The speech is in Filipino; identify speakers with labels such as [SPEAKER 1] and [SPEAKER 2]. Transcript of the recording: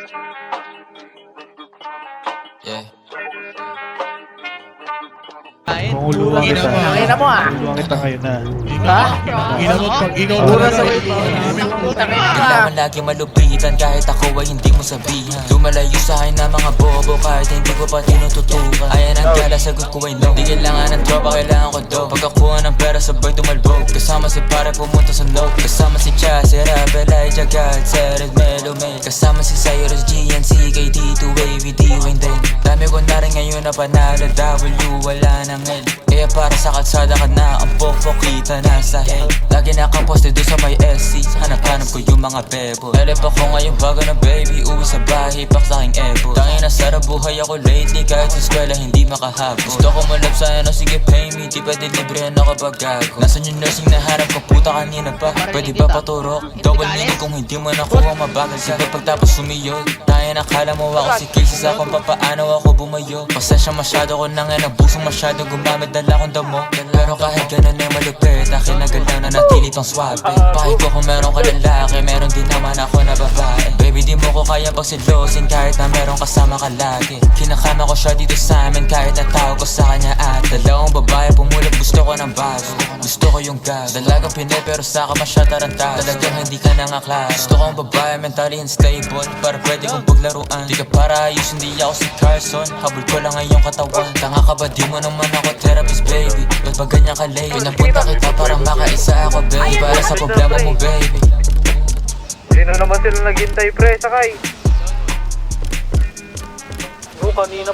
[SPEAKER 1] Yeah.
[SPEAKER 2] Manguluwang kita.
[SPEAKER 3] Ina mo ah.
[SPEAKER 2] Manguluwang kita ngayon na.
[SPEAKER 3] Ha?
[SPEAKER 4] Ina mo, pag ikaw
[SPEAKER 3] Pura sa
[SPEAKER 1] Kailangan lagi malupitan kahit ako ay hindi mo sabihan. Lumalayo sa akin na mga bobo kahit hindi ko pa tinututukan. Ayan ang gala, sagot ko ay no. Di kailangan ng tropa, kailangan ko do. Pagkakuha ng pera sabay tumalbog. Kasama si pare pumunta sa no. Kasama si Cha, si Rabel, Elijah God, Sered, Melo, Mel. Kasama si Cyrus, GNC, KD2, Wavy, D-Wayne din. Dami ko na rin ngayon na panalo, W, wala nang L. Kaya para sa kalsada ka na, ang pokpok kita nasa hell. Lagi nakaposte doon sa may SC, hanap-hanap ko yung mga bebo. Elep ako ngayon bago na baby, uwi sa bahay, pak sa aking ebo. Tangin na sarap buhay ako lately, kahit sa eskwela hindi makahabol. Gusto ko malap sa ano, sige pay me, di pwede librehan ako pag gago. Nasaan yung nursing na hanap ko, puta kanina pa, pwede ba paturok? Double meaning kung hindi mo nakuha mabagal siya pagtapos sumiyod. Tangin akala mo ako si Casey sa kung papaano ako bumayo. Pasensya masyado ko nang nabusong masyado gumamit dala kong damo. Pero kahit ganun ay malupit, akin na galaw na natili pang swabe. Pakit ko kung meron ka lalaki, meron din naman ako na babae. Baby di mo ko kaya pagsilosin kahit na meron kasama ka lagi. Kinakama ko siya dito sa amin kahit natawag ko sa kanya at dalawang babae pumulot, gusto ko ng bago. Gusto ko yung gas, dalagang pinay pero saka pa siya tarantado. Talagang hindi ka nangaklas. Gusto ko ang babae mentally unstable para pwede kong paglaruan. Di ka para ayos, hindi ako si Carson, habol ko lang ngayong katawan. Tanga ka ba, di mo naman ako therapist baby. Ba't ba ganyan ka late? Pinapunta kita para makaisa ako baby, para sa problema mo baby.
[SPEAKER 3] Sino naman sila naghintay pre, sakay? Kanina